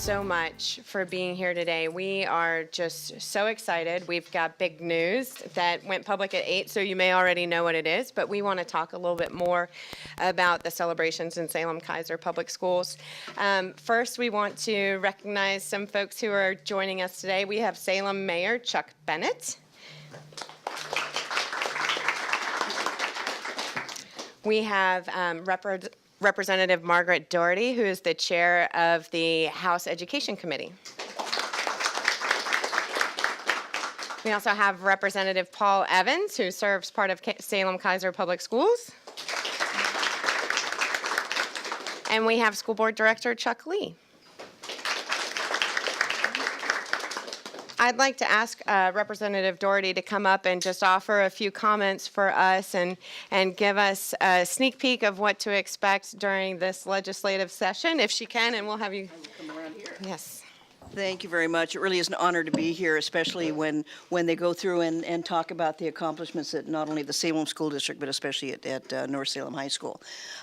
so much for being here today. We are just so excited. We've got big news that went public at 8, so you may already know what it is, but we want to talk a little bit more about the celebrations in Salem-Keizer Public Schools. First, we want to recognize some folks who are joining us today. We have Salem Mayor Chuck Bennett. We have Representative Margaret Doherty, who is the chair of the House Education Committee. We also have Representative Paul Evans, who serves part of Salem-Keizer Public Schools. And we have School Board Director Chuck Lee. I'd like to ask Representative Doherty to come up and just offer a few comments for us and give us a sneak peek of what to expect during this legislative session, if she can, and we'll have you. I will come around here. Yes. Thank you very much. It really is an honor to be here, especially when they go through and talk about the accomplishments at not only the Salem School District, but especially at North Salem High School.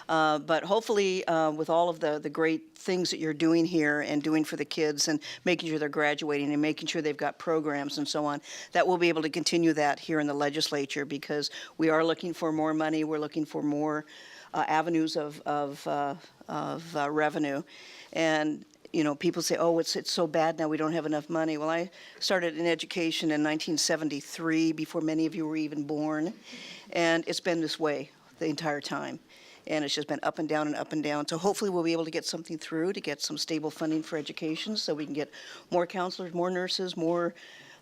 But hopefully, with all of the great things that you're doing here and doing for the kids and making sure they're graduating and making sure they've got programs and so on, that we'll be able to continue that here in the legislature, because we are looking for more money. We're looking for more avenues of revenue. And you know, people say, oh, it's so bad now, we don't have enough money. Well, I started in education in 1973, before many of you were even born, and it's been this way the entire time. And it's just been up and down and up and down. So hopefully we'll be able to get something through to get some stable funding for education, so we can get more counselors, more nurses, more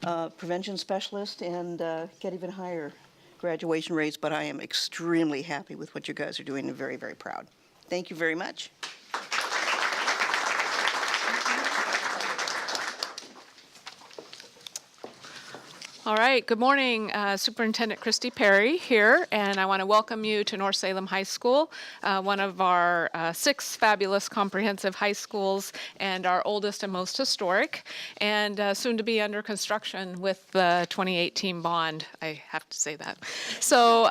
prevention specialists, and get even higher graduation rates. But I am extremely happy with what you guys are doing and very, very proud. Thank you very much. All right, good morning, Superintendent Christi here, and I want to welcome you to North Salem High School, one of our 6 fabulous comprehensive high schools and our oldest and most historic, and soon to be under construction with the 2018 bond. I have to say that. So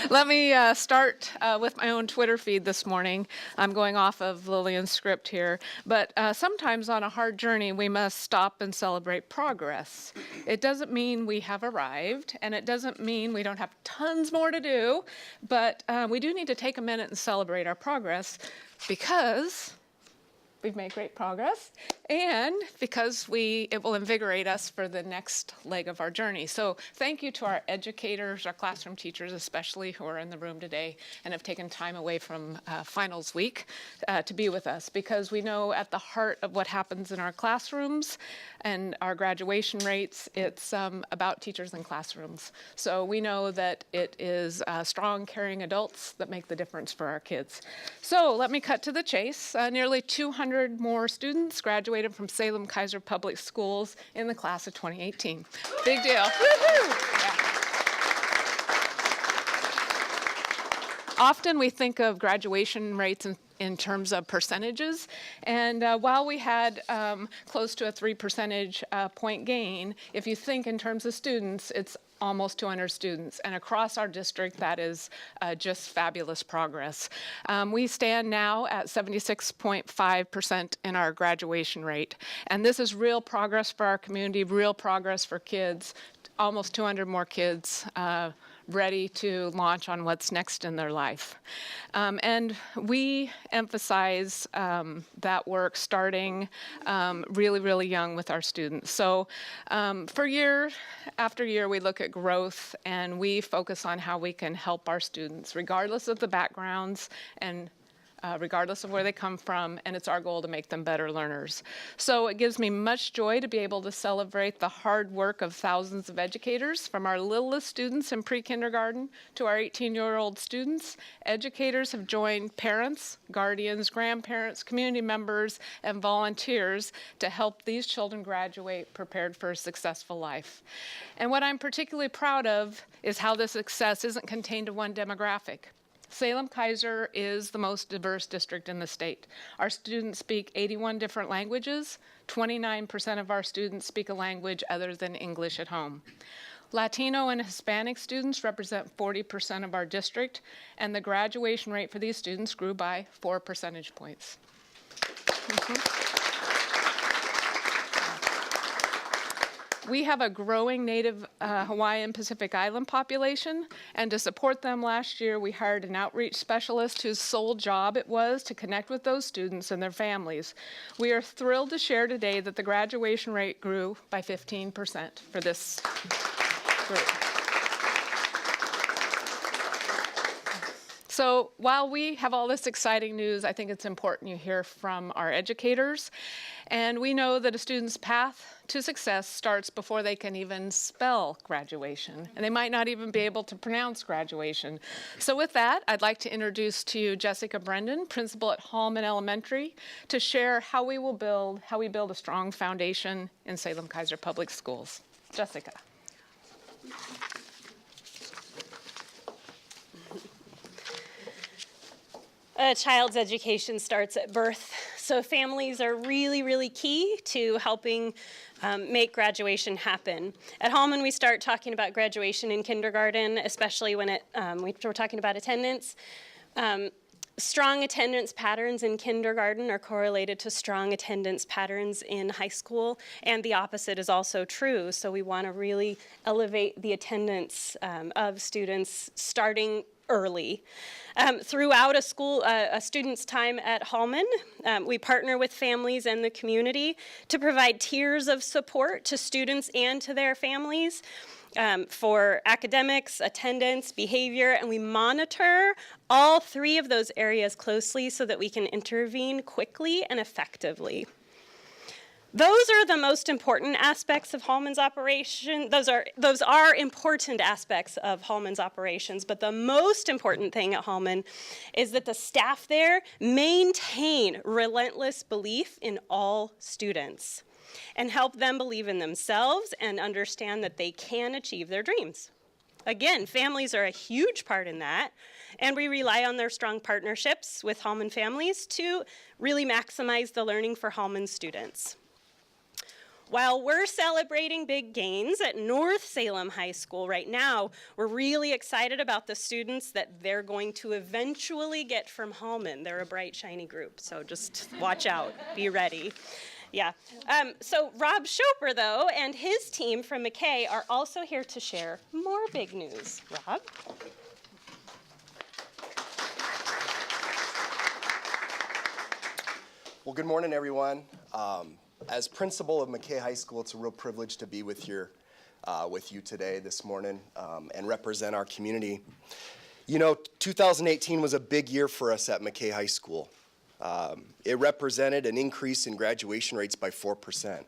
let me start with my own Twitter feed this morning. I'm going off of Lillian's script here, but sometimes on a hard journey, we must stop and celebrate progress. It doesn't mean we have arrived, and it doesn't mean we don't have tons more to do, but we do need to take a minute and celebrate our progress, because we've made great progress, and because it will invigorate us for the next leg of our journey. So thank you to our educators, our classroom teachers especially, who are in the room today and have taken time away from finals week to be with us, because we know at the heart of what happens in our classrooms and our graduation rates, it's about teachers and classrooms. So we know that it is strong, caring adults that make the difference for our kids. So let me cut to the chase. Nearly 200 more students graduated from Salem-Keizer Public Schools in the class of 2018. Big deal. Yeah. Often we think of graduation rates in terms of percentages, and while we had close to a 3 percentage point gain, if you think in terms of students, it's almost 200 students, and across our district, that is just fabulous progress. We stand now at 76.5% in our graduation rate, and this is real progress for our community, real progress for kids, almost 200 more kids ready to launch on what's next in their life. And we emphasize that work starting really, really young with our students. So for year after year, we look at growth, and we focus on how we can help our students, regardless of the backgrounds and regardless of where they come from, and it's our goal to make them better learners. So it gives me much joy to be able to celebrate the hard work of thousands of educators, from our littlest students in pre-kindergarten to our 18-year-old students. Educators have joined parents, guardians, grandparents, community members, and volunteers to help these children graduate prepared for a successful life. And what I'm particularly proud of is how this success isn't contained to one demographic. Salem-Keizer is the most diverse district in the state. Our students speak 81 different languages. 29% of our students speak a language other than English at home. Latino and Hispanic students represent 40% of our district, and the graduation rate for these students grew by 4 percentage points. We have a growing native Hawaiian Pacific Island population, and to support them last year, we hired an outreach specialist whose sole job it was to connect with those students and their families. We are thrilled to share today that the graduation rate grew by 15% for this group. So while we have all this exciting news, I think it's important you hear from our educators. And we know that a student's path to success starts before they can even spell graduation. And they might not even be able to pronounce graduation. So with that, I'd like to introduce to you Jessica Brendan, principal at Hallman Elementary, to share how we build a strong foundation in Salem-Keizer Public Schools. Jessica. A child's education starts at birth, so families are really, really key to helping make graduation happen. At Hallman, we start talking about graduation in kindergarten, especially when we're talking about attendance. Strong attendance patterns in kindergarten are correlated to strong attendance patterns in high school, and the opposite is also true. So we want to really elevate the attendance of students starting early. Throughout a student's time at Hallman, we partner with families and the community to provide tiers of support to students and to their families for academics, attendance, behavior, and we monitor all three of those areas closely so that we can intervene quickly and effectively. Those are the most important aspects of Hallman's operation. Those are important aspects of Hallman's operations, but the most important thing at Hallman is that the staff there maintain relentless belief in all students and help them believe in themselves and understand that they can achieve their dreams. Again, families are a huge part in that, and we rely on their strong partnerships with Hallman families to really maximize the learning for Hallman students. While we're celebrating big gains at North Salem High School right now, we're really excited about the students that they're going to eventually get from Hallman. They're a bright, shiny group, so just watch out, be ready. Yeah. So Rob Schoper, though, and his team from McKay are also here to share more big news. Rob? Well, good morning, everyone. As principal of McKay High School, it's a real privilege to be with you today, this morning, and represent our community. You know, 2018 was a big year for us at McKay High School. It represented an increase in graduation rates by 4%.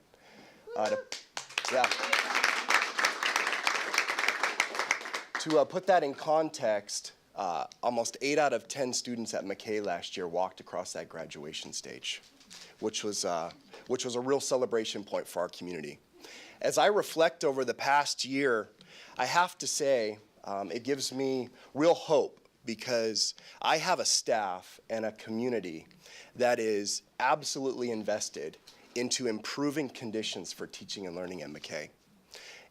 To put that in context, almost 8 out of 10 students at McKay last year walked across that graduation stage, which was a real celebration point for our community. As I reflect over the past year, I have to say it gives me real hope because I have a staff and a community that is absolutely invested into improving conditions for teaching and learning at McKay.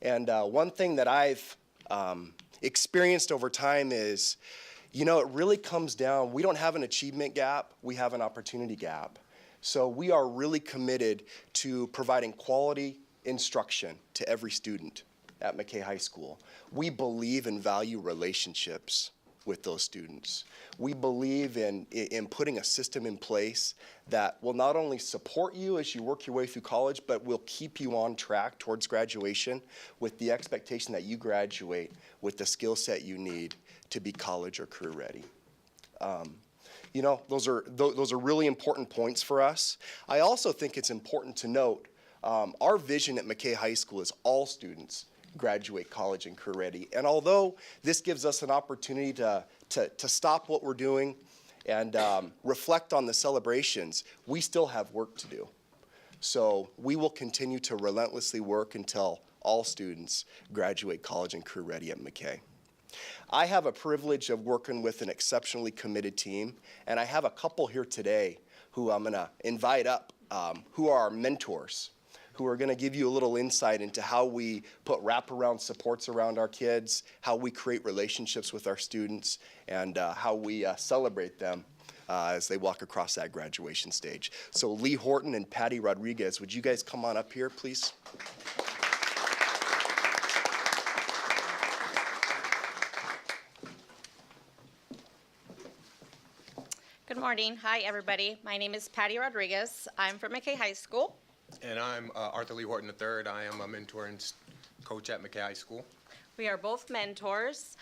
And one thing that I've experienced over time is, you know, it really comes down, we don't have an achievement gap, we have an opportunity gap. So we are really committed to providing quality instruction to every student at McKay High School. We believe and value relationships with those students. We believe in putting a system in place that will not only support you as you work your way through college, but will keep you on track towards graduation with the expectation that you graduate with the skill set you need to be college or career ready. You know, those are really important points for us. I also think it's important to note our vision at McKay High School is all students graduate college and career ready. And although this gives us an opportunity to stop what we're doing and reflect on the celebrations, we still have work to do. So we will continue to relentlessly work until all students graduate college and career ready at McKay. I have a privilege of working with an exceptionally committed team, and I have a couple here today who I'm going to invite up, who are our mentors, who are going to give you a little insight into how we put wraparound supports around our kids, how we create relationships with our students, and how we celebrate them as they walk across that graduation stage. So Lee Horton and Patti Rodriguez, would you guys come on up here, please? morning. Hi, everybody. My name is Patti Rodriguez. I'm from McKay High School. And I'm Arthur Lee Horton III. I am a mentor and coach at McKay High School. We are both mentors.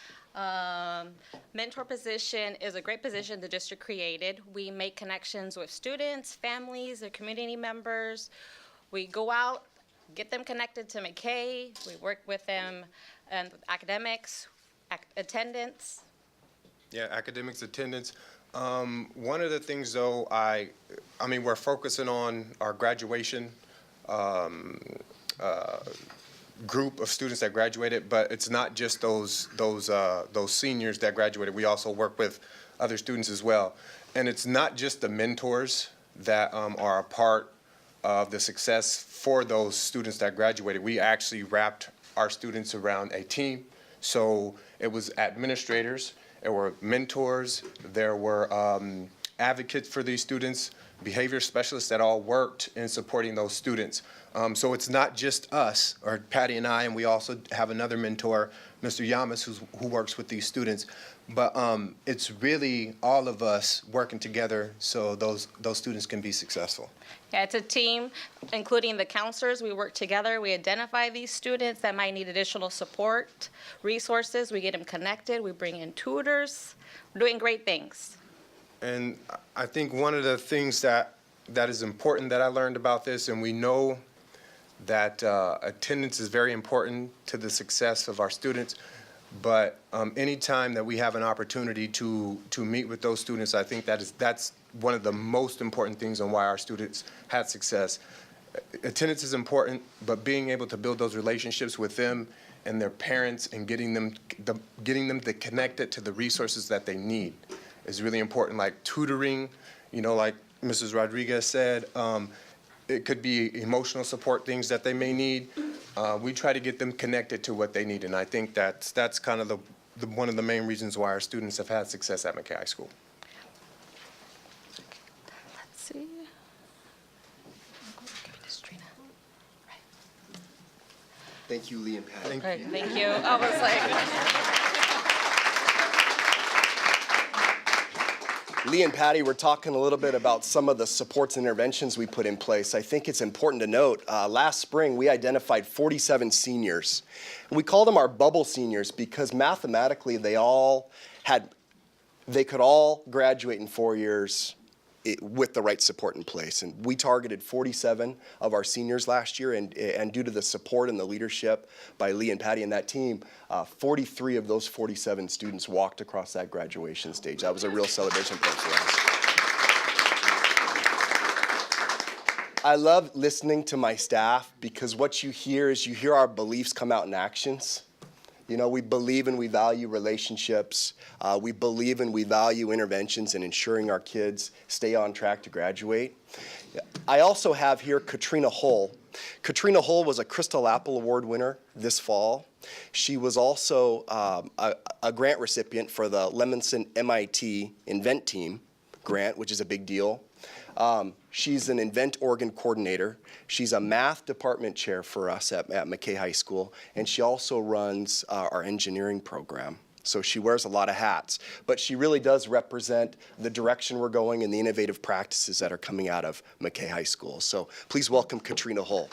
Mentor position is a great position the district created. We make connections with students, families, their community members. We go out, get them connected to McKay. We work with them and academics, attendance. Yeah, academics, attendance. One of the things, though, I mean, we're focusing on our graduation group of students that graduated, but it's not just those seniors that graduated. We also work with other students as well, and it's not just the mentors that are a part of the success for those students that graduated. We actually wrapped our students around a team, so it was administrators. There were mentors, there were advocates for these students, behavior specialists that all worked in supporting those students. So it's not just us, or Patty and I, and we also have another mentor, Mr. Yamas, who works with these students. But it's really all of us working together so those students can be successful. Yeah, it's a team, including the counselors. We work together. We identify these students that might need additional support, resources. We get them connected. We bring in tutors. We're doing great things. And I think one of the things that is important that I learned about this, and we know that attendance is very important to the success of our students, but anytime that we have an opportunity to meet with those students, I think that's one of the most important things on why our students had success. Attendance is important, but being able to build those relationships with them and their parents and getting them to connected to the resources that they need is really important, like tutoring, like Mrs. Rodriguez said. It could be emotional support, things that they may need. We try to get them connected to what they need, and I think that's kind of one of the main reasons why our students have had success at McKay High School. Let's see. Thank you, Lee and Patty. Thank you. I was like, Lee and Patty, we're talking a little bit about some of the supports and interventions we put in place. I think it's important to note, last spring we identified 47 seniors. And we call them our bubble seniors because mathematically they could all graduate in 4 years with the right support in place. And we targeted 47 of our seniors last year, and due to the support and the leadership by Lee and Patty and that team, 43 of those 47 students walked across that graduation stage. That was a real celebration point for us. I love listening to my staff because what you hear our beliefs come out in actions. We believe and we value relationships. We believe and we value interventions and ensuring our kids stay on track to graduate. I also have here Katrina Hall. Katrina Hall was a Crystal Apple Award winner this fall. She was also a grant recipient for the Lemonson MIT Invent Team grant, which is a big deal. She's an Invent Oregon coordinator. She's a math department chair for us at McKay High School, and she also runs our engineering program. So she wears a lot of hats, but she really does represent the direction we're going and the innovative practices that are coming out of McKay High School. So please welcome Katrina Hall.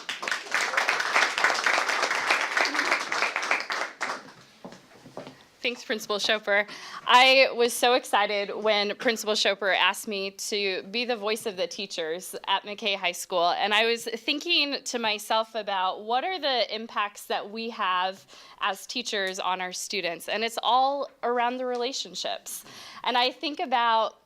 Thanks, Principal Schoper. I was so excited when Principal Schoper asked me to be the voice of the teachers at McKay High School. And I was thinking to myself about what are the impacts that we have as teachers on our students. And it's all around the relationships. And I think about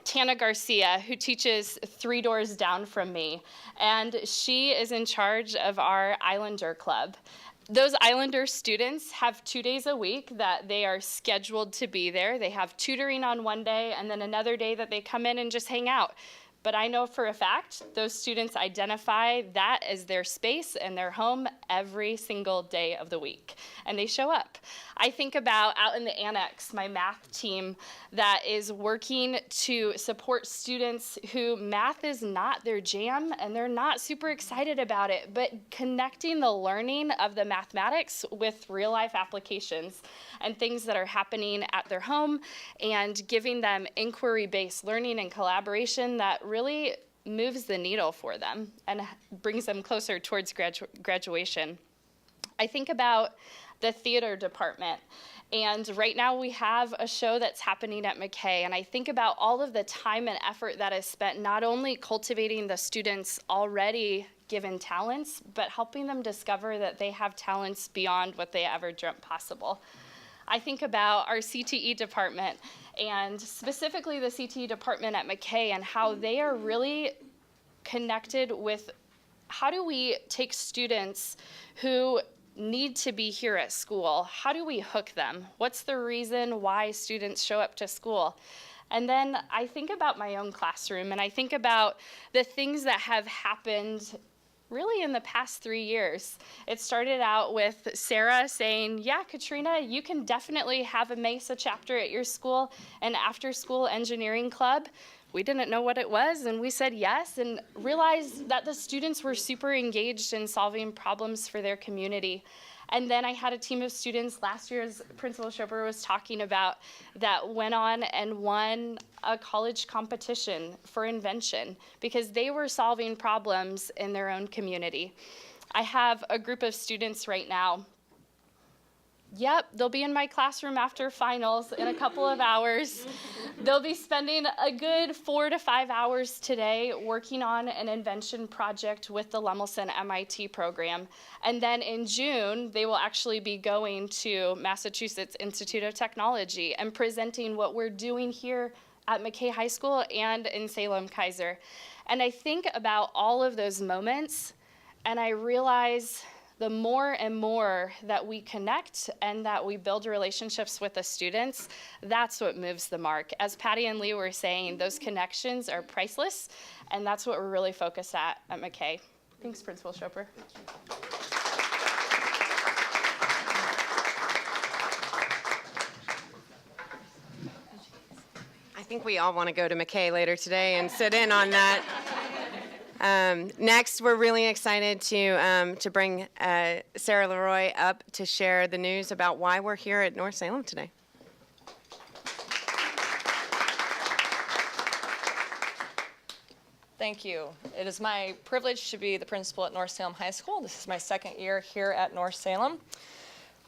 Tana Garcia, who teaches 3 doors down from me. And she is in charge of our Islander Club. Those Islander students have 2 days a week that they are scheduled to be there. They have tutoring on one day and then another day that they come in and just hang out. But I know for a fact those students identify that as their space and their home every single day of the week, and they show up. I think about out in the annex, my math team that is working to support students who math is not their jam and they're not super excited about it, but connecting the learning of the mathematics with real life applications and things that are happening at their home, and giving them inquiry-based learning and collaboration that really moves the needle for them and brings them closer towards graduation. I think about the theater department, and right now we have a show that's happening at McKay, and I think about all of the time and effort that is spent not only cultivating the students' already given talents, but helping them discover that they have talents beyond what they ever dreamt possible. I think about our CTE department, and specifically the CTE department at McKay, and how they are really connected with how do we take students who need to be here at school, how do we hook them? What's the reason why students show up to school? And then I think about my own classroom, and I think about the things that have happened really in the past 3 years. It started out with Sarah saying, yeah, Katrina, you can definitely have a MESA chapter at your school, an after-school engineering club. We didn't know what it was, and we said yes, and realized that the students were super engaged in solving problems for their community. And then I had a team of students last year, as Principal Schoper was talking about, that went on and won a college competition for invention because they were solving problems in their own community. I have a group of students right now. Yep, they'll be in my classroom after finals in a couple of hours. They'll be spending a good 4 to 5 hours today working on an invention project with the Lemelson MIT program. And then in June, they will actually be going to Massachusetts Institute of Technology and presenting what we're doing here at McKay High School and in Salem-Keizer. And I think about all of those moments, and I realize the more and more that we connect and that we build relationships with the students, that's what moves the mark. As Patti and Lee were saying, those connections are priceless, and that's what we're really focused at McKay. Thanks, Principal Schoper. I think we all want to go to McKay later today and sit in on that. Next, we're really excited to bring Sarah Leroy up to share the news about why we're here at North Salem today. Thank you. It is my privilege to be the principal at North Salem High School. This is my second year here at North Salem.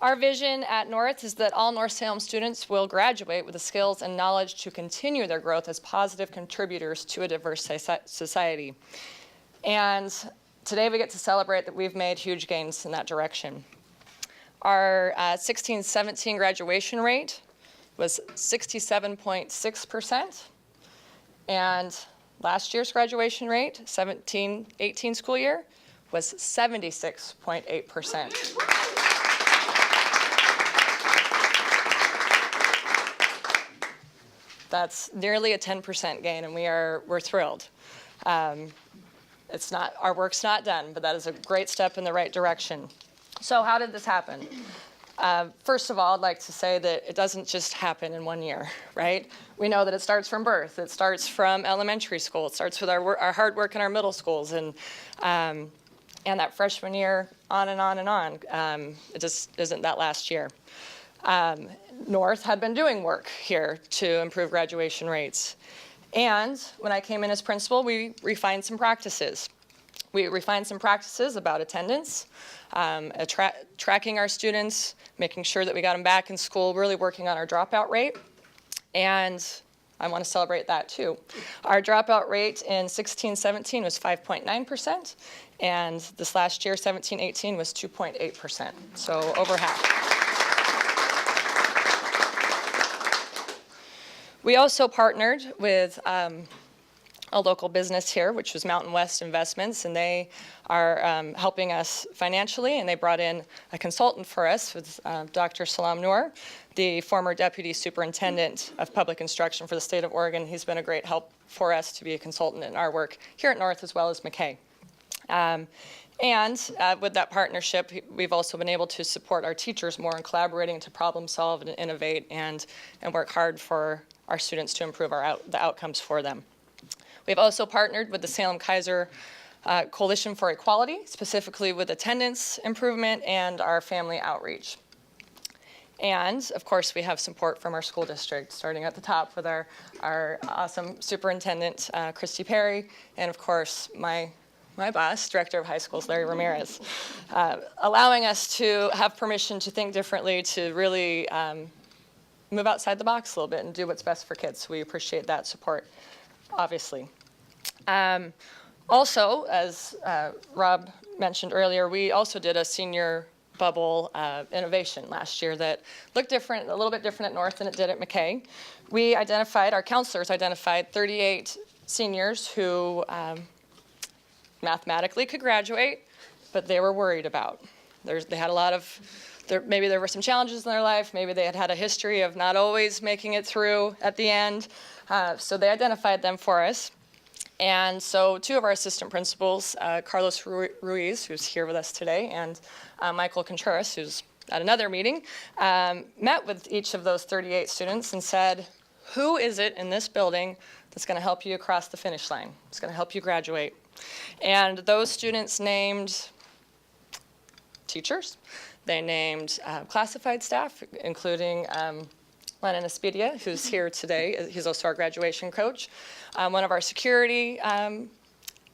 Our vision at North is that all North Salem students will graduate with the skills and knowledge to continue their growth as positive contributors to a diverse society. And today we get to celebrate that we've made huge gains in that direction. Our 16-17 graduation rate was 67.6%, and last year's graduation rate, 17-18 school year, was 76.8%. That's nearly a 10% gain, and we're thrilled. Our work's not done, but that is a great step in the right direction. So how did this happen? First of all, I'd like to say that it doesn't just happen in 1 year, right? We know that it starts from birth. It starts from elementary school. It starts with our hard work in our middle schools, and that freshman year, on and on and on. It just isn't that last year. North had been doing work here to improve graduation rates. And when I came in as principal, we refined some practices. We refined some practices about attendance, tracking our students, making sure that we got them back in school, really working on our dropout rate. And I want to celebrate that too. Our dropout rate in 16-17 was 5.9%, and this last year, 17-18, was 2.8%, so over half. We also partnered with a local business here, which was Mountain West Investments, and they are helping us financially, and they brought in a consultant for us with Dr. Salam Noor, the former Deputy Superintendent of Public Instruction for the state of Oregon. He's been a great help for us to be a consultant in our work here at North as well as McKay. And with that partnership, we've also been able to support our teachers more in collaborating to problem solve and innovate and work hard for our students to improve the outcomes for them. We've also partnered with the Salem-Keizer Coalition for Equality, specifically with attendance improvement and our family outreach. And of course, we have support from our school district, starting at the top with our awesome superintendent, Christi Perry, and of course, my boss, Director of High Schools, Larry Ramirez, allowing us to have permission to think differently, to really move outside the box a little bit and do what's best for kids. So we appreciate that support, obviously. Also, as Rob mentioned earlier, we also did a senior bubble innovation last year that looked different, a little bit different at North than it did at McKay. Our counselors identified 38 seniors who mathematically could graduate, but they were worried about. They had a lot of, maybe there were some challenges in their life, maybe they had a history of not always making it through at the end, so they identified them for us. And so two of our assistant principals, Carlos Ruiz, who's here with us today, and Michael Contreras, who's at another meeting, met with each of those 38 students and said, who is it in this building that's going to help you across the finish line? It's going to help you graduate. And those students named teachers. They named classified staff, including Lenin SP Thea, who's here today. He's also our graduation coach. One of our security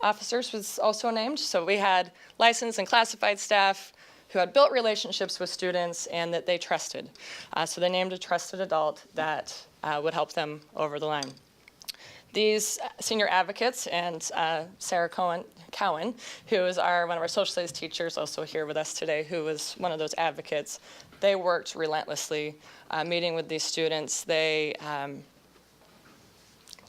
officers was also named. So we had licensed and classified staff who had built relationships with students and that they trusted. So they named a trusted adult that would help them over the line. These senior advocates and Sarah Cowen, who is one of our social studies teachers, also here with us today, who was one of those advocates, they worked relentlessly meeting with these students. They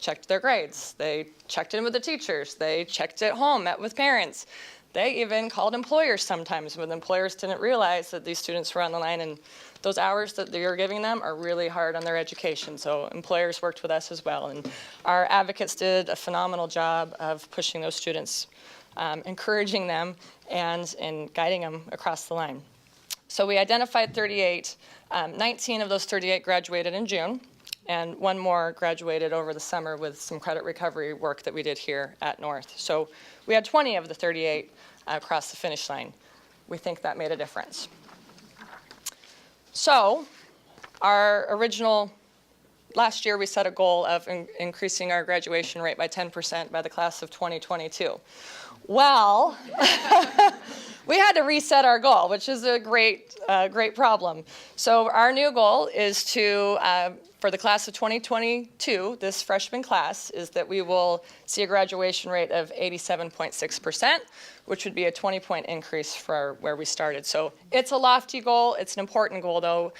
checked their grades. They checked in with the teachers. They checked at home, met with parents. They even called employers sometimes when employers didn't realize that these students were on the line, and those hours that you're giving them are really hard on their education. So employers worked with us as well, and our advocates did a phenomenal job of pushing those students, encouraging them, and guiding them across the line. So we identified 38. 19 of those 38 graduated in June, and one more graduated over the summer with some credit recovery work that we did here at North. So we had 20 of the 38 across the finish line. We think that made a difference. So last year we set a goal of increasing our graduation rate by 10% by the class of 2022. Well, we had to reset our goal, which is a great problem. So our new goal is to, for the class of 2022, this freshman class, is that we will see a graduation rate of 87.6%, which would be a 20-point increase for where we started. So it's a lofty goal. It's an important goal, though.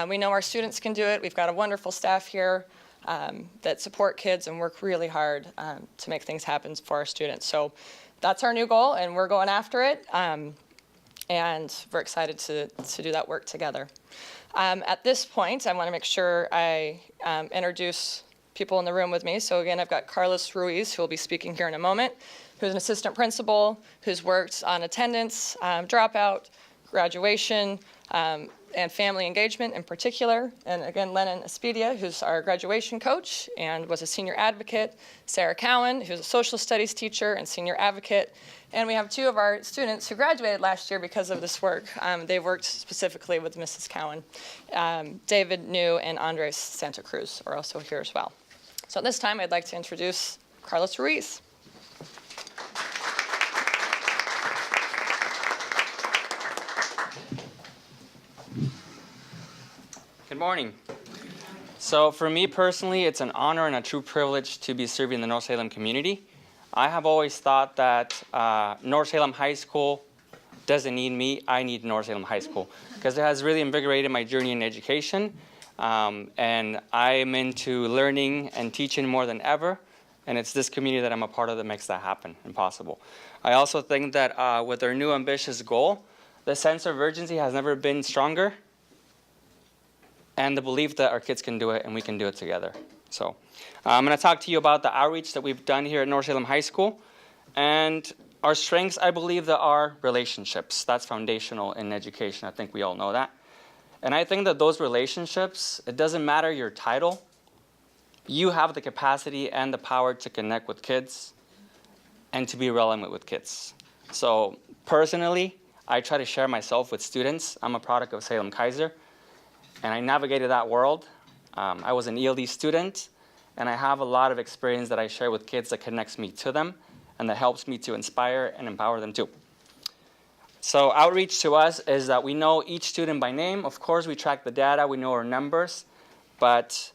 We know our students can do it. We've got a wonderful staff here that support kids and work really hard to make things happen for our students. So that's our new goal, and we're going after it. And we're excited to do that work together. At this point, I want to make sure I introduce people in the room with me. So again, I've got Carlos Ruiz, who will be speaking here in a moment, who's an assistant principal, who's worked on attendance, dropout, graduation, and family engagement in particular. And again, Lenin SP Thea, who's our graduation coach and was a senior advocate. Sarah Cowen, who's a social studies teacher and senior advocate. And we have two of our students who graduated last year because of this work. They worked specifically with Mrs. Cowen. David New and Andres Santa Cruz are also here as well. So at this time, I'd like to introduce Carlos Ruiz. Good morning. So for me personally, it's an honor and a true privilege to be serving the North Salem community. I have always thought that North Salem High School doesn't need me, I need North Salem High School, because it has really invigorated my journey in education. And I am into learning and teaching more than ever. And it's this community that I'm a part of that makes that happen and possible. I also think that with our new ambitious goal, the sense of urgency has never been stronger, and the belief that our kids can do it and we can do it together. So I'm going to talk to you about the outreach that we've done here at North Salem High School. And our strengths, I believe, that are relationships. That's foundational in education. I think we all know that. And I think that those relationships, it doesn't matter your title. You have the capacity and the power to connect with kids and to be relevant with kids. So personally, I try to share myself with students. I'm a product of Salem-Keizer, and I navigated that world. I was an ELD student, and I have a lot of experience that I share with kids that connects me to them and that helps me to inspire and empower them too. So outreach to us is that we know each student by name. Of course, we track the data, we know our numbers, but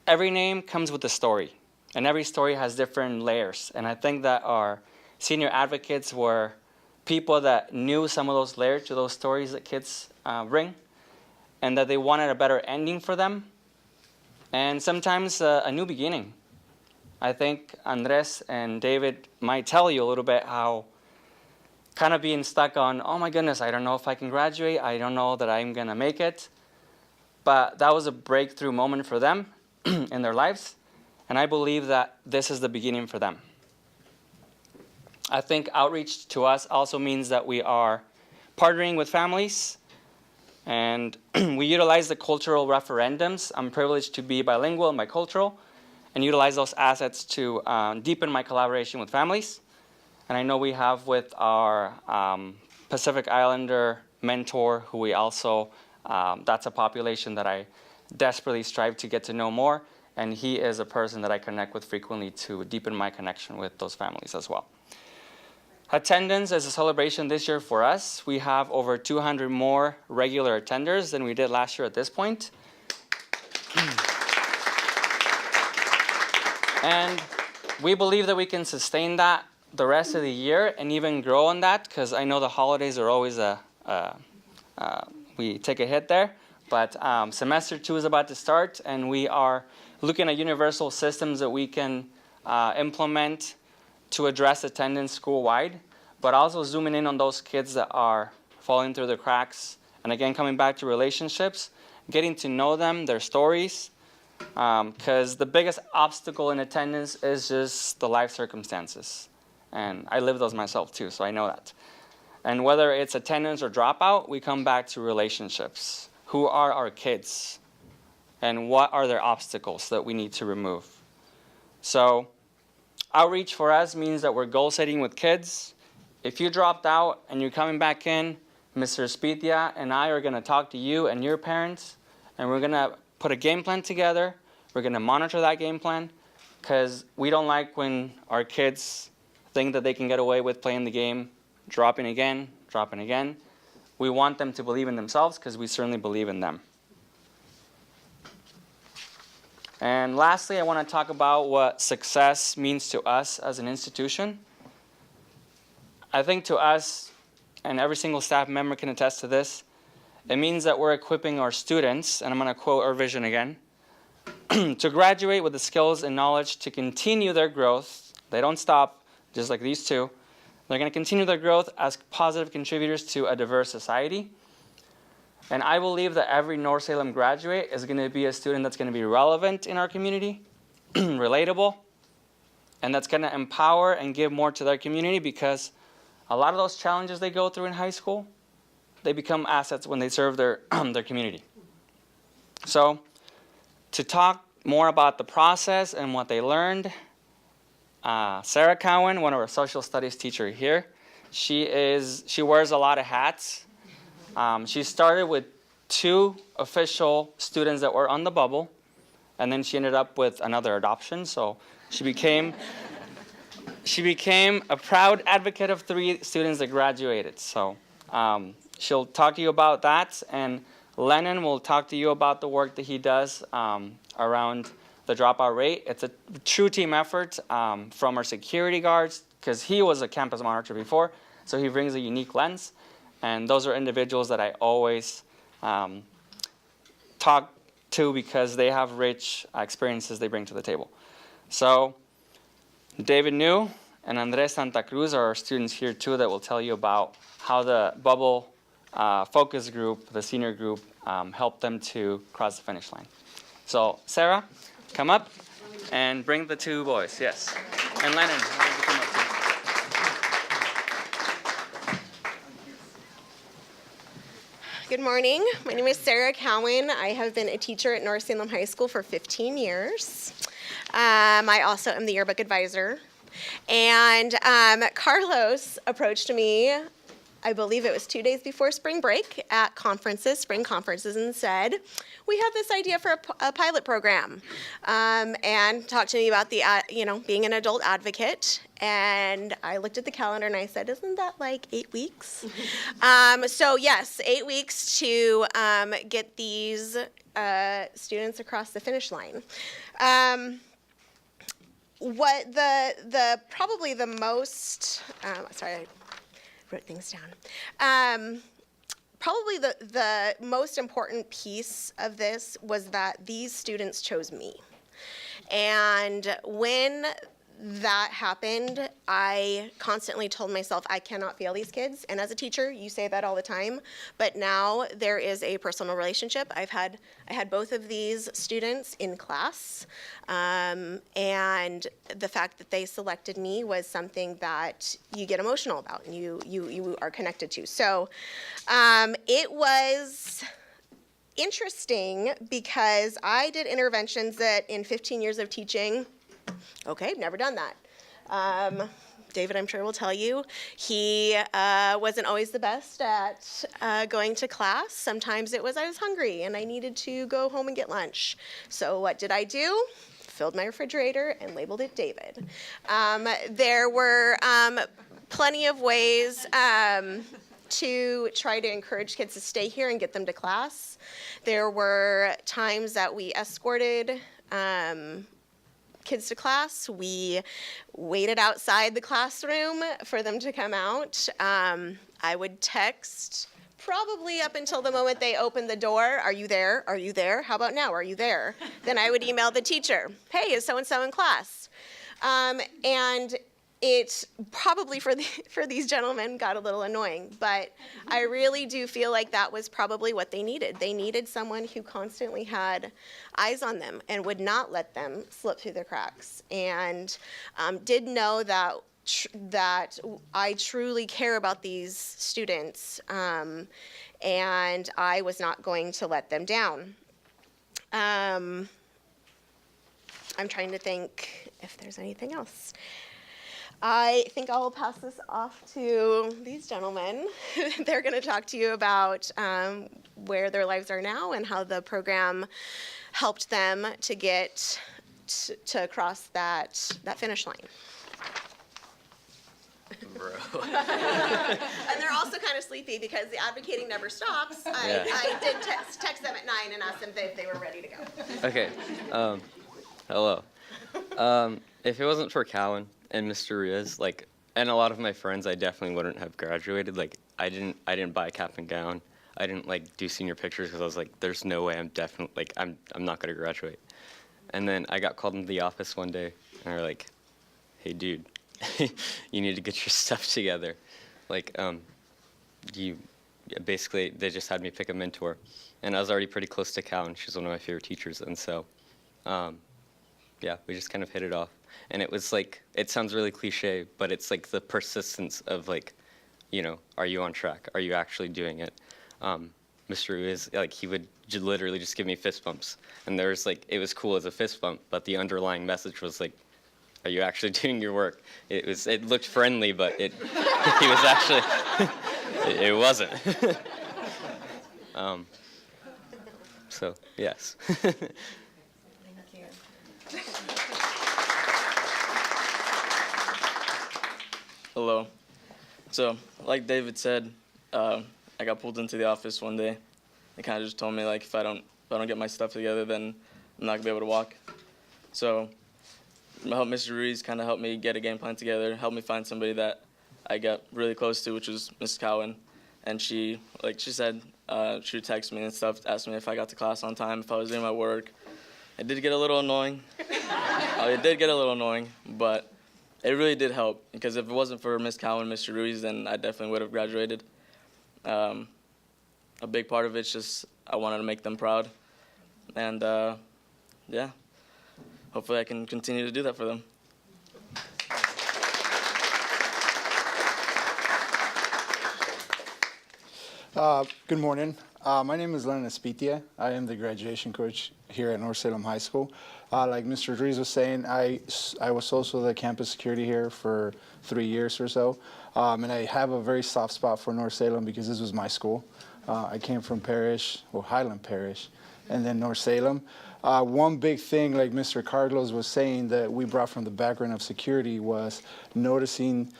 every name comes with a story, and every story has different layers. And I think that our senior advocates were people that knew some of those layers to those stories that kids bring, and that they wanted a better ending for them, and sometimes a new beginning. I think Andres and David might tell you a little bit how kind of being stuck on, oh my goodness, I don't know if I can graduate, I don't know that I'm gonna make it. But that was a breakthrough moment for them in their lives, and I believe that this is the beginning for them. I think outreach to us also means that we are partnering with families, and we utilize the cultural referendums. I'm privileged to be bilingual and bicultural, and utilize those assets to deepen my collaboration with families. And I know we have with our Pacific Islander mentor, who we also, that's a population that I desperately strive to get to know more, and he is a person that I connect with frequently to deepen my connection with those families as well. Attendance is a celebration this year for us. We have over 200 more regular attenders than we did last year at this point. And we believe that we can sustain that the rest of the year and even grow on that, because I know the holidays are always we take a hit there. But semester 2 is about to start, and we are looking at universal systems that we can implement to address attendance school-wide, but also zooming in on those kids that are falling through the cracks. And again, coming back to relationships, getting to know them, their stories, because the biggest obstacle in attendance is just the life circumstances. And I live those myself too, so I know that. And whether it's attendance or dropout, we come back to relationships. Who are our kids? And what are their obstacles that we need to remove? So outreach for us means that we're goal setting with kids. If you dropped out and you're coming back in, Mr. SP Thea and I are gonna talk to you and your parents, and we're gonna put a game plan together. We're gonna monitor that game plan, because we don't like when our kids think that they can get away with playing the game, dropping again. We want them to believe in themselves, because we certainly believe in them. And lastly, I want to talk about what success means to us as an institution. I think to us, and every single staff member can attest to this, it means that we're equipping our students, and I'm going to quote our vision again, to graduate with the skills and knowledge to continue their growth. They don't stop, just like these two. They're going to continue their growth as positive contributors to a diverse society. And I believe that every North Salem graduate is going to be a student that's going to be relevant in our community, relatable, and that's going to empower and give more to their community, because a lot of those challenges they go through in high school, they become assets when they serve their, their community. So to talk more about the process and what they learned, Sarah Cowen, one of our social studies teacher here, she wears a lot of hats. She started with 2 official students that were on the bubble, and then she ended up with another adoption. So she became a proud advocate of 3 students that graduated. So she'll talk to you about that, and Lennon will talk to you about the work that he does around the dropout rate. It's a true team effort from our security guards, because he was a campus monitor before, so he brings a unique lens. And those are individuals that I always talk to, because they have rich experiences they bring to the table. So David New and Andres Santa Cruz are our students here too that will tell you about how the bubble focus group, the senior group, helped them to cross the finish line. So Sarah, come up and bring the two boys, yes. And Lennon, why don't you come up too? Good morning. My name is Sarah Cowen. I have been a teacher at North Salem High School for 15 years. I also am the yearbook advisor. And Carlos approached me, I believe it was 2 days before spring break at spring conferences, and said, we have this idea for a pilot program, and talked to me about the, being an adult advocate. And I looked at the calendar and I said, isn't that like 8 weeks? So yes, 8 weeks to get these students across the finish line. What probably the most, sorry, I wrote things down. Probably the most important piece of this was that these students chose me. And when that happened, I constantly told myself, I cannot fail these kids. And as a teacher, you say that all the time. But now there is a personal relationship. I had both of these students in class. And the fact that they selected me was something that you get emotional about and you are connected to. So it was interesting because I did interventions that in 15 years of teaching, okay, never done that. David, I'm sure will tell you, he wasn't always the best at going to class. Sometimes it was I was hungry and I needed to go home and get lunch. So what did I do? Filled my refrigerator and labeled it David. There were plenty of ways to try to encourage kids to stay here and get them to class. There were times that we escorted kids to class. We waited outside the classroom for them to come out. I would text probably up until the moment they opened the door, are you there? Are you there? How about now? Are you there? Then I would email the teacher, hey, is so-and-so in class? And it probably for these gentlemen got a little annoying, but I really do feel like that was probably what they needed. They needed someone who constantly had eyes on them and would not let them slip through the cracks, and did know that I truly care about these students, and I was not going to let them down. I'm trying to think if there's anything else. I think I'll pass this off to these gentlemen. They're going to talk to you about where their lives are now and how the program helped them to get to cross that finish line. Bro. And they're also kind of sleepy because the advocating never stops. I did text them at 9 and asked them if they were ready to go. Okay. Hello. If it wasn't for Cowen and Mr. Ruiz, and a lot of my friends, I definitely wouldn't have graduated. I didn't buy a cap and gown. I didn't do senior pictures because I was like, there's no way I'm not gonna graduate. And then I got called into the office one day, and they're like, hey, dude, you need to get your stuff together. Basically, they just had me pick a mentor, and I was already pretty close to Cowen. She's one of my favorite teachers, and so, yeah, we just kind of hit it off. And it was it sounds really cliche, but it's the persistence of are you on track? Are you actually doing it? Mr. Ruiz, he would literally just give me fist bumps, and there was it was cool as a fist bump, but the underlying message was are you actually doing your work? It looked friendly, but he was actually it wasn't. So yes. Hello. So, like David said, I got pulled into the office one day. They kind of just told me if I don't get my stuff together, then I'm not gonna be able to walk. So, Mr. Ruiz kind of helped me get a game plan together, helped me find somebody that I got really close to, which was Mrs. Cowen, and she said she would text me and stuff, ask me if I got to class on time, if I was doing my work. It did get a little annoying. It did get a little annoying, but it really did help, because if it wasn't for Miss Cowen and Mr. Ruiz, then I definitely would have graduated. A big part of it's just I wanted to make them proud, and yeah, hopefully I can continue to do that for them. Good morning. My name is Lenin SP Thea. I am the graduation coach here at North Salem High School. Like Mr. Ruiz was saying, I was also the campus security here for 3 years or so. And I have a very soft spot for North Salem because this was my school. I came from Highland Parish, and then North Salem. One big thing, like Mr. Carlos was saying, that we brought from the background of security was noticing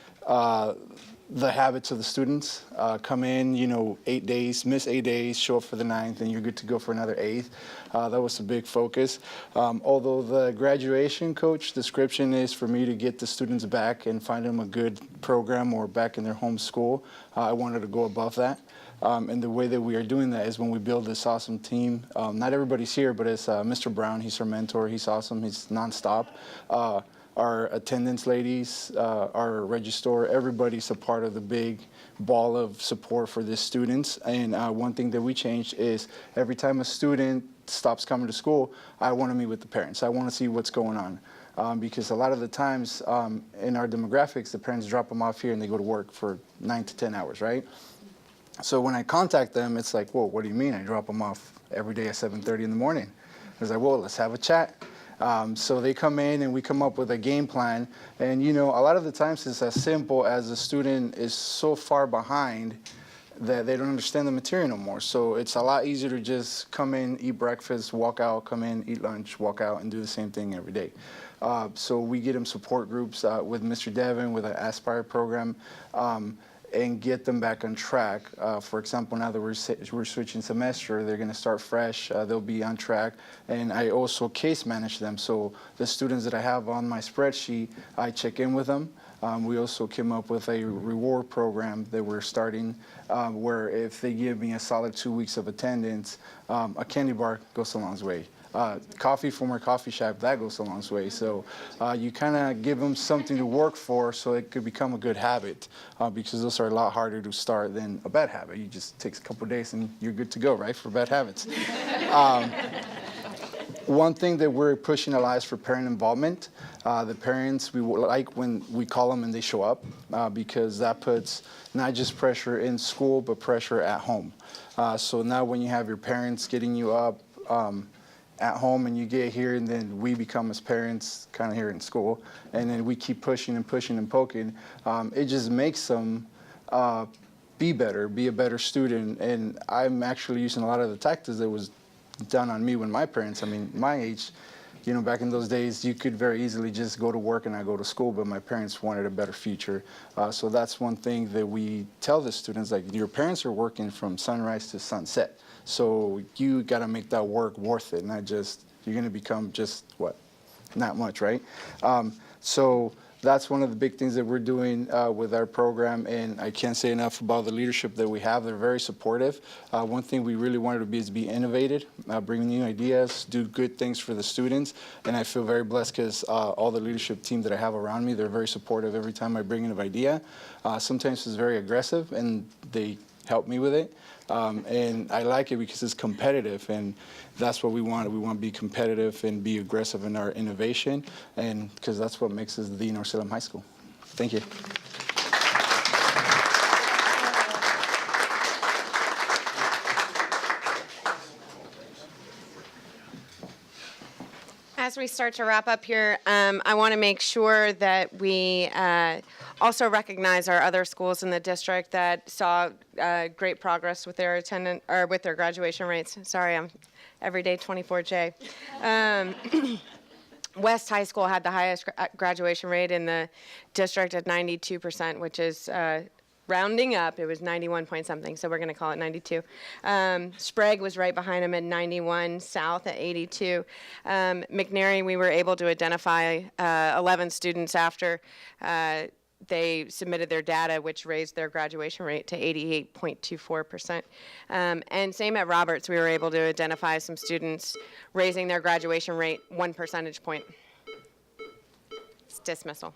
the habits of the students. Come in, 8 days, miss 8 days, show up for the 9th, and you're good to go for another 8th. That was a big focus. Although the graduation coach description is for me to get the students back and find them a good program or back in their home school, I wanted to go above that. And the way that we are doing that is when we build this awesome team. Not everybody's here, but it's Mr. Brown. He's our mentor. He's awesome. He's nonstop. Our attendance ladies, our registrar, everybody's a part of the big ball of support for the students. And one thing that we changed is every time a student stops coming to school, I want to meet with the parents. I want to see what's going on. Because a lot of the times in our demographics, the parents drop them off here and they go to work for 9 to 10 hours, right? So when I contact them, it's like, whoa, what do you mean? I drop them off every day at 7:30 in the morning. I was like, well, let's have a chat. So they come in and we come up with a game plan. And, a lot of the times it's as simple as a student is so far behind that they don't understand the material no more. So it's a lot easier to just come in, eat breakfast, walk out, come in, eat lunch, walk out, and do the same thing every day. So we get them support groups with Mr. Devin, with an Aspire program, and get them back on track. For example, now that we're switching semester, they're going to start fresh. They'll be on track. And I also case manage them. So the students that I have on my spreadsheet, I check in with them. We also came up with a reward program that we're starting where if they give me a solid 2 weeks of attendance, a candy bar goes a long way. Coffee from our coffee shop, that goes a long way. So you kind of give them something to work for so it could become a good habit because those are a lot harder to start than a bad habit. You just takes a couple of days and you're good to go, right, for bad habits. One thing that we're pushing a lot is for parent involvement. The parents, we like when we call them and they show up because that puts not just pressure in school, but pressure at home. So now when you have your parents getting you up, at home and you get here and then we become as parents kind of here in school and then we keep pushing and pushing and poking, it just makes them be better, be a better student. And I'm actually using a lot of the tactics that was done on me when my parents, my age, back in those days, you could very easily just go to work and not go to school, but my parents wanted a better future. So that's one thing that we tell the students, like your parents are working from sunrise to sunset. So you got to make that work worth it, not just, you're going to become just, not much, right? So that's one of the big things that we're doing with our program, and I can't say enough about the leadership that we have. They're very supportive. One thing we really wanted to be is be innovative, bring new ideas, do good things for the students, and I feel very blessed because all the leadership team that I have around me, they're very supportive every time I bring in an idea. Sometimes it's very aggressive, and they help me with it. And I like it because it's competitive, and that's what we want. We want to be competitive and be aggressive in our innovation, and because that's what makes us the North Salem High School. Thank you. As we start to wrap up here, I want to make sure that we also recognize our other schools in the district that saw great progress with their attendance or with their graduation rates. Sorry, I'm everyday 24J. West High School had the highest graduation rate in the district at 92%, which is rounding up. It was 91 point something, so we're going to call it 92. Sprague was right behind him at 91, South at 82. McNary, we were able to identify 11 students after they submitted their data, which raised their graduation rate to 88.24%. And same at Roberts, we were able to identify some students raising their graduation rate 1 percentage point. It's dismissal.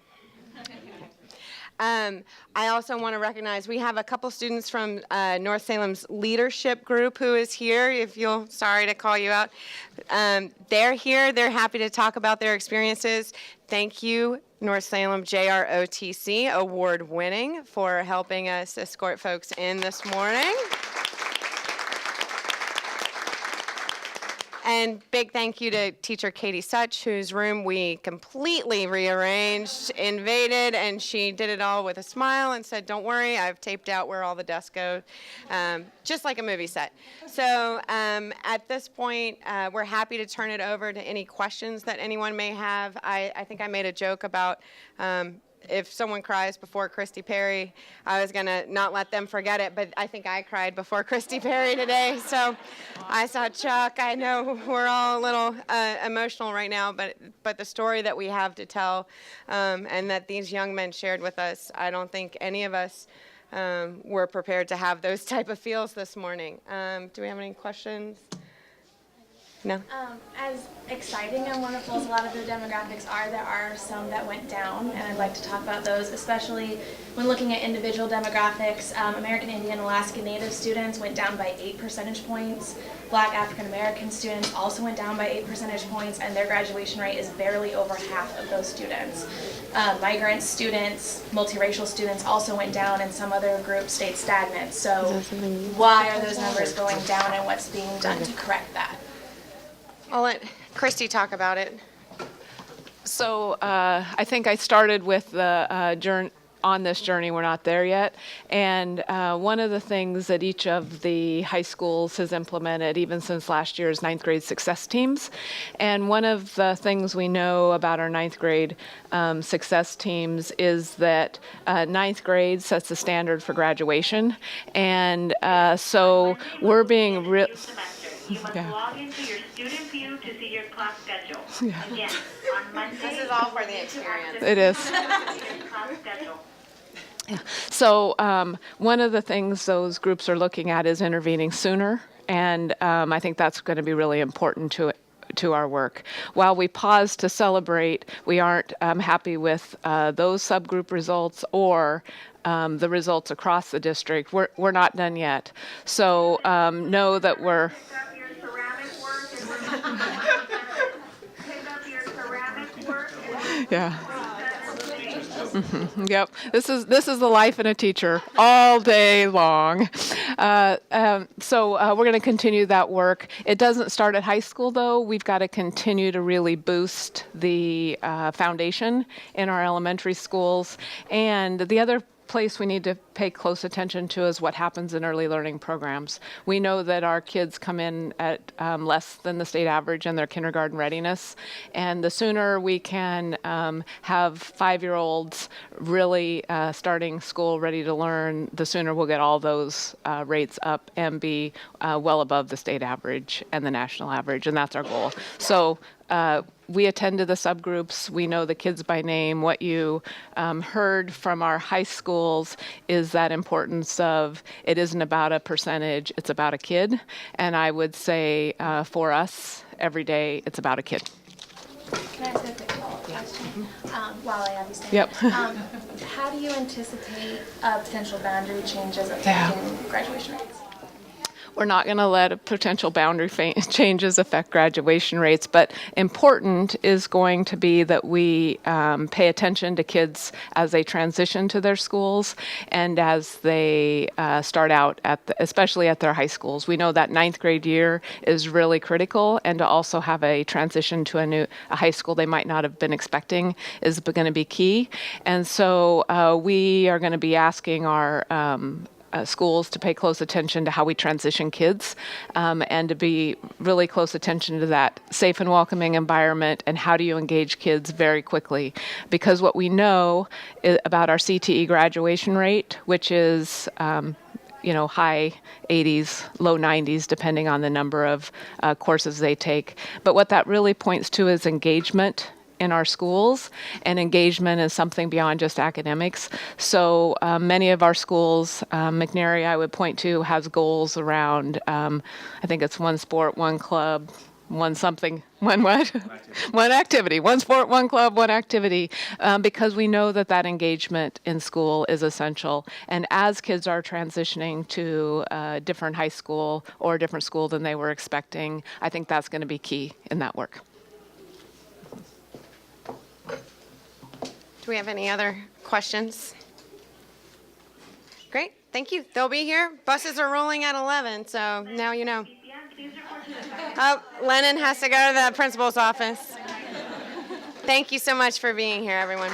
I also want to recognize we have a couple students from North Salem's leadership group who is here. If you'll, sorry to call you out. They're here. They're happy to talk about their experiences. Thank you, North Salem JROTC, award winning, for helping us escort folks in this morning. And big thank you to teacher Katie Such, whose room we completely rearranged, invaded, and she did it all with a smile and said, don't worry, I've taped out where all the desks go, just like a movie set. So at this point, we're happy to turn it over to any questions that anyone may have. I think I made a joke about if someone cries before Christi Perry, I was going to not let them forget it, but I think I cried before Christi Perry today. So I saw Chuck. I know we're all a little emotional right now, but the story that we have to tell and that these young men shared with us, I don't think any of us were prepared to have those type of feels this morning. Do we have any questions? No? As exciting and wonderful as a lot of the demographics are, there are some that went down, and I'd like to talk about those, especially when looking at individual demographics. American Indian, Alaska Native students went down by 8 percentage points. Black African American students also went down by 8 percentage points, and their graduation rate is barely over half of those students. Migrant students, multiracial students also went down, and some other groups stayed stagnant. So why are those numbers going down, and what's being done to correct that? I'll let Christi talk about it. So I think I started with the journey. On this journey, we're not there yet. And one of the things that each of the high schools has implemented, even since last year, is ninth grade success teams. And one of the things we know about our ninth grade success teams is that ninth grade sets the standard for graduation. And so we're being real. You must log into your student view to see your class schedule. Yeah. Again, on Monday, this is all for the experience. It is. Class schedule. Yeah. So one of the things those groups are looking at is intervening sooner, and I think that's going to be really important to our work. While we pause to celebrate, we aren't happy with those subgroup results or the results across the district. We're not done yet. So know that we're. Yeah. Mm-hmm. Yep. This is the life in a teacher all day long. So we're going to continue that work. It doesn't start at high school, though. We've got to continue to really boost the foundation in our elementary schools. And the other place we need to pay close attention to is what happens in early learning programs. We know that our kids come in at less than the state average in their kindergarten readiness, and the sooner we can have 5-year-olds really starting school ready to learn, the sooner we'll get all those rates up and be well above the state average and the national average, and that's our goal. So we attend to the subgroups. We know the kids by name. What you heard from our high schools is that importance of it isn't about a percentage, it's about a kid. And I would say for us, every day, it's about a kid. Can I ask a quick follow-up question while I have you stand? Yep. How do you anticipate potential boundary changes affecting graduation rates? We're not going to let potential boundary changes affect graduation rates, but important is going to be that we pay attention to kids as they transition to their schools and as they start out, especially at their high schools. We know that 9th grade year is really critical, and to also have a transition to a high school they might not have been expecting is going to be key. And so we are going to be asking our schools to pay close attention to how we transition kids and to be really close attention to that safe and welcoming environment and how do you engage kids very quickly. Because what we know about our CTE graduation rate, which is high 80s, low 90s, depending on the number of courses they take. But what that really points to is engagement in our schools, and engagement is something beyond just academics. So many of our schools, McNary I would point to, has goals around, I think it's one sport, one club, one something, one what? One activity, one sport, one club, one activity, because we know that that engagement in school is essential. And as kids are transitioning to a different high school or a different school than they were expecting, I think that's going to be key in that work. Do we have any other questions? Great, thank you. They'll be here. Buses are rolling at 11, so now you know. Oh, Lennon has to go to the principal's office. Thank you so much for being here, everyone.